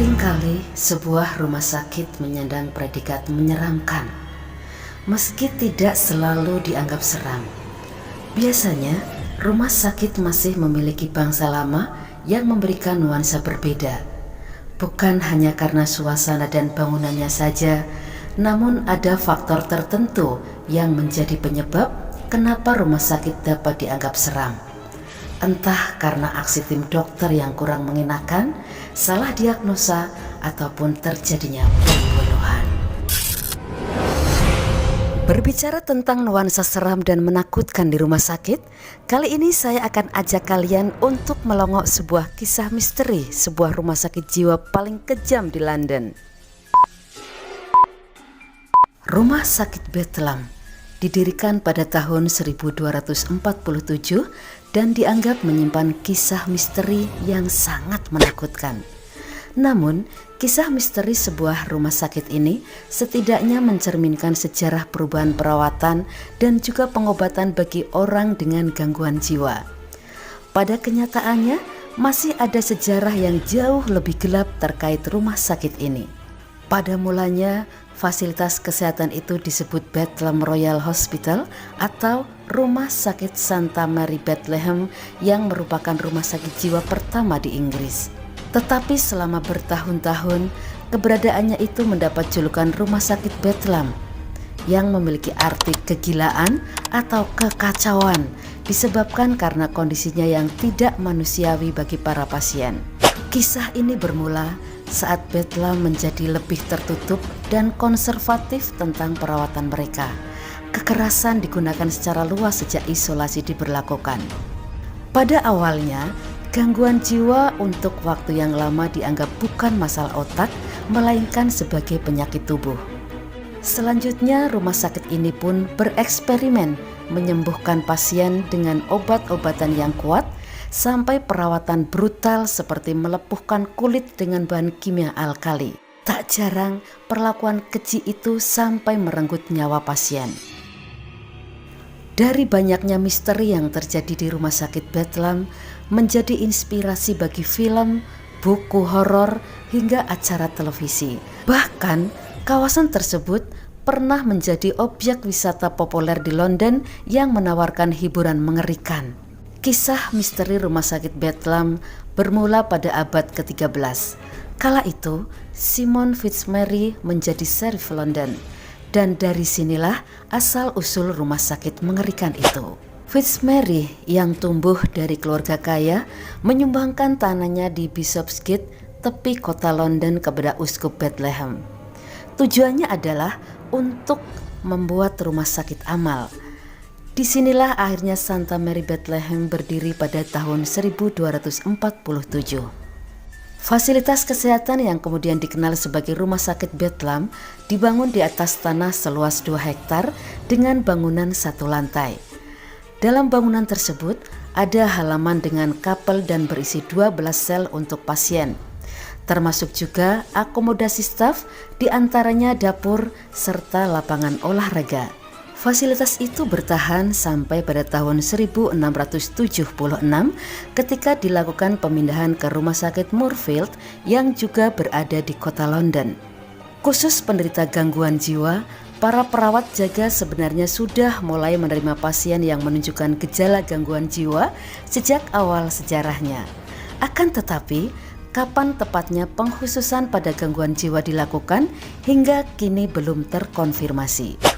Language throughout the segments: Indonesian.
Seringkali sebuah rumah sakit menyandang predikat menyeramkan, meski tidak selalu dianggap seram. Biasanya, rumah sakit masih memiliki bangsa lama yang memberikan nuansa berbeda. Bukan hanya karena suasana dan bangunannya saja, namun ada faktor tertentu yang menjadi penyebab kenapa rumah sakit dapat dianggap seram. Entah karena aksi tim dokter yang kurang mengenakan, salah diagnosa, ataupun terjadinya pembunuhan. Berbicara tentang nuansa seram dan menakutkan di rumah sakit, kali ini saya akan ajak kalian untuk melongok sebuah kisah misteri sebuah rumah sakit jiwa paling kejam di London. Rumah Sakit Bethlehem didirikan pada tahun 1247 dan dianggap menyimpan kisah misteri yang sangat menakutkan. Namun, kisah misteri sebuah rumah sakit ini setidaknya mencerminkan sejarah perubahan perawatan dan juga pengobatan bagi orang dengan gangguan jiwa. Pada kenyataannya, masih ada sejarah yang jauh lebih gelap terkait rumah sakit ini. Pada mulanya, fasilitas kesehatan itu disebut Bethlehem Royal Hospital atau Rumah Sakit Santa Mary Bethlehem yang merupakan rumah sakit jiwa pertama di Inggris. Tetapi selama bertahun-tahun, keberadaannya itu mendapat julukan Rumah Sakit Bethlehem yang memiliki arti kegilaan atau kekacauan disebabkan karena kondisinya yang tidak manusiawi bagi para pasien. Kisah ini bermula saat Bethlehem menjadi lebih tertutup dan konservatif tentang perawatan mereka. Kekerasan digunakan secara luas sejak isolasi diberlakukan. Pada awalnya, gangguan jiwa untuk waktu yang lama dianggap bukan masalah otak, melainkan sebagai penyakit tubuh. Selanjutnya, rumah sakit ini pun bereksperimen menyembuhkan pasien dengan obat-obatan yang kuat, sampai perawatan brutal seperti melepuhkan kulit dengan bahan kimia alkali. Tak jarang perlakuan keji itu sampai merenggut nyawa pasien. Dari banyaknya misteri yang terjadi di rumah sakit Bethlehem menjadi inspirasi bagi film, buku horor, hingga acara televisi. Bahkan kawasan tersebut pernah menjadi objek wisata populer di London yang menawarkan hiburan mengerikan. Kisah misteri rumah sakit Bethlehem bermula pada abad ke-13. Kala itu, Simon Fitzmary menjadi Sheriff London, dan dari sinilah asal-usul rumah sakit mengerikan itu. Fitzmary yang tumbuh dari keluarga kaya menyumbangkan tanahnya di Bishopsgate, tepi kota London kepada Uskup Bethlehem. Tujuannya adalah untuk membuat rumah sakit amal. Disinilah akhirnya Santa Mary Bethlehem berdiri pada tahun 1247. Fasilitas kesehatan yang kemudian dikenal sebagai Rumah Sakit Bethlehem dibangun di atas tanah seluas 2 hektar dengan bangunan 1 lantai. Dalam bangunan tersebut ada halaman dengan kapel dan berisi 12 sel untuk pasien, termasuk juga akomodasi staf, diantaranya dapur serta lapangan olahraga. Fasilitas itu bertahan sampai pada tahun 1676 ketika dilakukan pemindahan ke Rumah Sakit Moorfield yang juga berada di kota London. Khusus penderita gangguan jiwa, para perawat jaga sebenarnya sudah mulai menerima pasien yang menunjukkan gejala gangguan jiwa sejak awal sejarahnya. Akan tetapi, kapan tepatnya pengkhususan pada gangguan jiwa dilakukan hingga kini belum terkonfirmasi.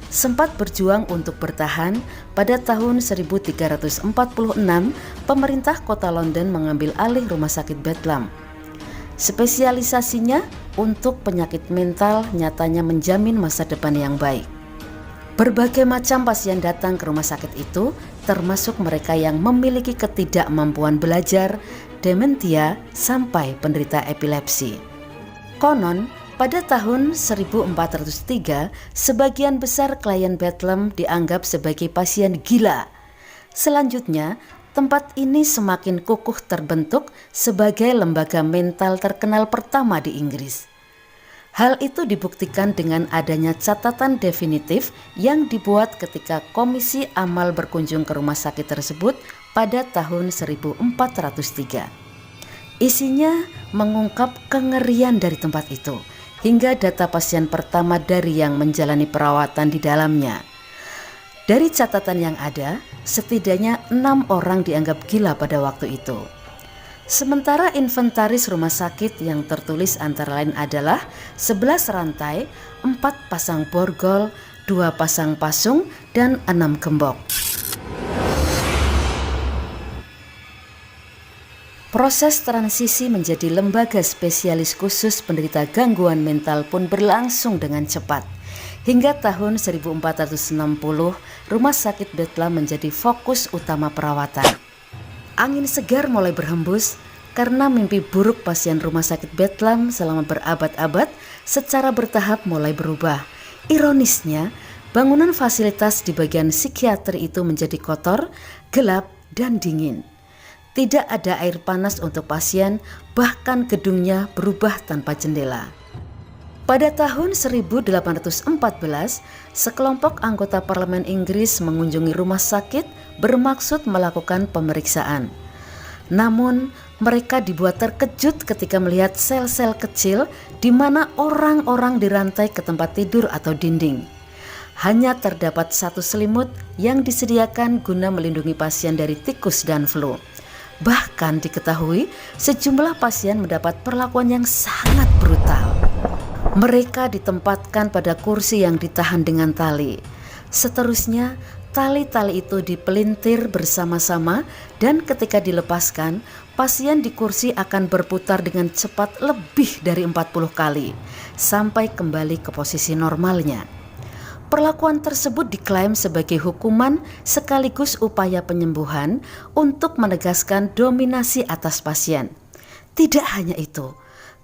Sempat berjuang untuk bertahan, pada tahun 1346 pemerintah kota London mengambil alih Rumah Sakit Bethlehem. Spesialisasinya untuk penyakit mental nyatanya menjamin masa depan yang baik. Berbagai macam pasien datang ke rumah sakit itu, termasuk mereka yang memiliki ketidakmampuan belajar, dementia, sampai penderita epilepsi. Konon, pada tahun 1403, sebagian besar klien Bethlehem dianggap sebagai pasien gila. Selanjutnya, tempat ini semakin kukuh terbentuk sebagai lembaga mental terkenal pertama di Inggris. Hal itu dibuktikan dengan adanya catatan definitif yang dibuat ketika Komisi Amal berkunjung ke rumah sakit tersebut pada tahun 1403. Isinya mengungkap kengerian dari tempat itu, hingga data pasien pertama dari yang menjalani perawatan di dalamnya. Dari catatan yang ada, setidaknya 6 orang dianggap gila pada waktu itu. Sementara inventaris rumah sakit yang tertulis antara lain adalah 11 rantai, 4 pasang borgol, 2 pasang pasung, dan 6 gembok. Proses transisi menjadi lembaga spesialis khusus penderita gangguan mental pun berlangsung dengan cepat. Hingga tahun 1460, Rumah Sakit Bethlehem menjadi fokus utama perawatan. Angin segar mulai berhembus karena mimpi buruk pasien Rumah Sakit Bethlehem selama berabad-abad secara bertahap mulai berubah. Ironisnya, bangunan fasilitas di bagian psikiatri itu menjadi kotor, gelap, dan dingin. Tidak ada air panas untuk pasien, bahkan gedungnya berubah tanpa jendela. Pada tahun 1814, sekelompok anggota parlemen Inggris mengunjungi rumah sakit bermaksud melakukan pemeriksaan. Namun, mereka dibuat terkejut ketika melihat sel-sel kecil di mana orang-orang dirantai ke tempat tidur atau dinding. Hanya terdapat satu selimut yang disediakan guna melindungi pasien dari tikus dan flu. Bahkan diketahui sejumlah pasien mendapat perlakuan yang sangat brutal. Mereka ditempatkan pada kursi yang ditahan dengan tali. Seterusnya, tali-tali itu dipelintir bersama-sama dan ketika dilepaskan, pasien di kursi akan berputar dengan cepat lebih dari 40 kali sampai kembali ke posisi normalnya. Perlakuan tersebut diklaim sebagai hukuman sekaligus upaya penyembuhan untuk menegaskan dominasi atas pasien. Tidak hanya itu,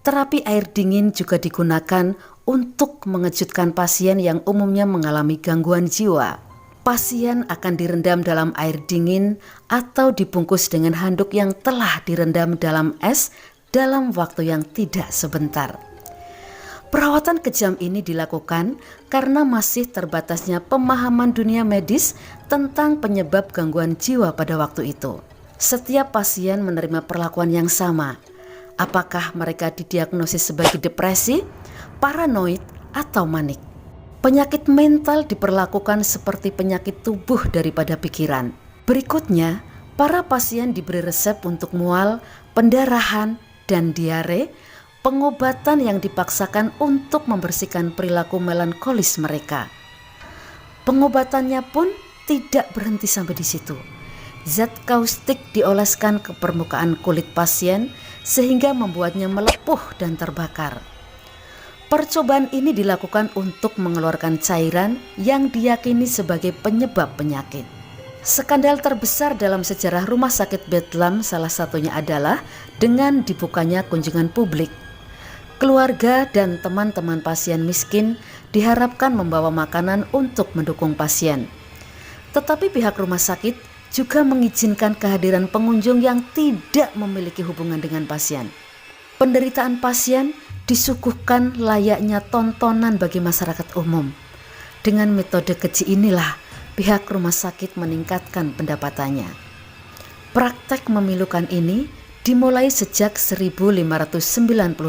terapi air dingin juga digunakan untuk mengejutkan pasien yang umumnya mengalami gangguan jiwa. Pasien akan direndam dalam air dingin atau dibungkus dengan handuk yang telah direndam dalam es dalam waktu yang tidak sebentar. Perawatan kejam ini dilakukan karena masih terbatasnya pemahaman dunia medis tentang penyebab gangguan jiwa pada waktu itu. Setiap pasien menerima perlakuan yang sama. Apakah mereka didiagnosis sebagai depresi, paranoid, atau manik? Penyakit mental diperlakukan seperti penyakit tubuh daripada pikiran. Berikutnya, para pasien diberi resep untuk mual, pendarahan, dan diare, pengobatan yang dipaksakan untuk membersihkan perilaku melankolis mereka. Pengobatannya pun tidak berhenti sampai di situ. Zat kaustik dioleskan ke permukaan kulit pasien sehingga membuatnya melepuh dan terbakar. Percobaan ini dilakukan untuk mengeluarkan cairan yang diyakini sebagai penyebab penyakit. Skandal terbesar dalam sejarah Rumah Sakit Bethlehem salah satunya adalah dengan dibukanya kunjungan publik. Keluarga dan teman-teman pasien miskin diharapkan membawa makanan untuk mendukung pasien. Tetapi pihak rumah sakit juga mengizinkan kehadiran pengunjung yang tidak memiliki hubungan dengan pasien. Penderitaan pasien disuguhkan layaknya tontonan bagi masyarakat umum. Dengan metode keji inilah pihak rumah sakit meningkatkan pendapatannya. Praktek memilukan ini dimulai sejak 1598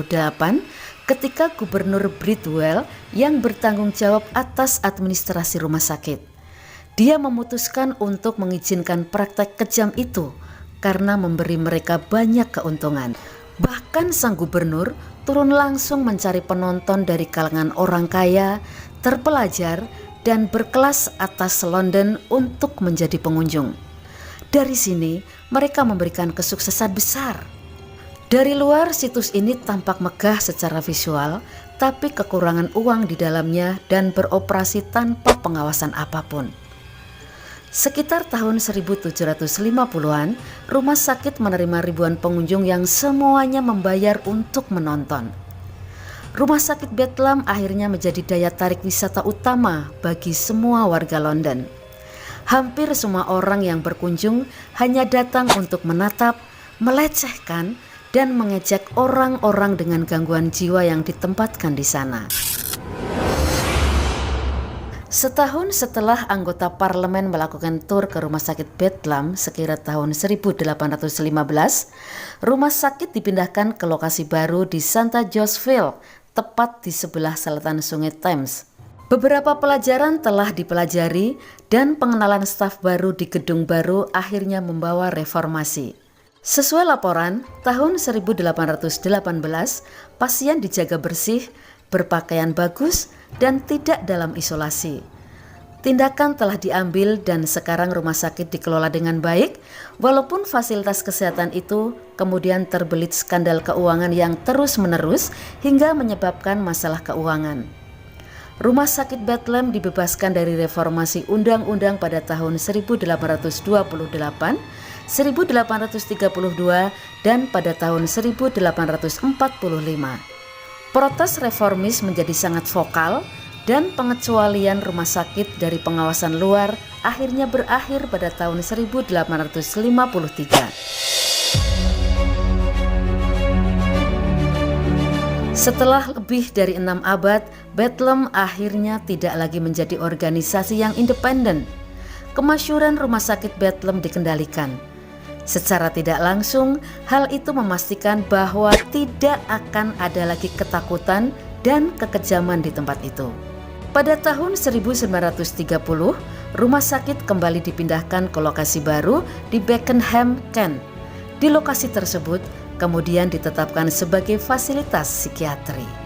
ketika Gubernur Bridwell yang bertanggung jawab atas administrasi rumah sakit. Dia memutuskan untuk mengizinkan praktek kejam itu karena memberi mereka banyak keuntungan. Bahkan sang gubernur turun langsung mencari penonton dari kalangan orang kaya, terpelajar, dan berkelas atas London untuk menjadi pengunjung. Dari sini, mereka memberikan kesuksesan besar. Dari luar, situs ini tampak megah secara visual, tapi kekurangan uang di dalamnya dan beroperasi tanpa pengawasan apapun. Sekitar tahun 1750-an, rumah sakit menerima ribuan pengunjung yang semuanya membayar untuk menonton. Rumah sakit Bethlehem akhirnya menjadi daya tarik wisata utama bagi semua warga London. Hampir semua orang yang berkunjung hanya datang untuk menatap, melecehkan, dan mengejek orang-orang dengan gangguan jiwa yang ditempatkan di sana. Setahun setelah anggota parlemen melakukan tur ke rumah sakit Bethlehem sekira tahun 1815, rumah sakit dipindahkan ke lokasi baru di Santa Joseville, tepat di sebelah selatan Sungai Thames. Beberapa pelajaran telah dipelajari dan pengenalan staf baru di gedung baru akhirnya membawa reformasi. Sesuai laporan, tahun 1818 pasien dijaga bersih, berpakaian bagus, dan tidak dalam isolasi. Tindakan telah diambil dan sekarang rumah sakit dikelola dengan baik, walaupun fasilitas kesehatan itu kemudian terbelit skandal keuangan yang terus-menerus hingga menyebabkan masalah keuangan. Rumah sakit Bethlehem dibebaskan dari reformasi undang-undang pada tahun 1828, 1832, dan pada tahun 1845. Protes reformis menjadi sangat vokal dan pengecualian rumah sakit dari pengawasan luar akhirnya berakhir pada tahun 1853. Setelah lebih dari 6 abad, Bethlehem akhirnya tidak lagi menjadi organisasi yang independen. Kemasyhuran rumah sakit Bethlehem dikendalikan. Secara tidak langsung, hal itu memastikan bahwa tidak akan ada lagi ketakutan dan kekejaman di tempat itu. Pada tahun 1930, rumah sakit kembali dipindahkan ke lokasi baru di Beckenham, Kent. Di lokasi tersebut, kemudian ditetapkan sebagai fasilitas psikiatri.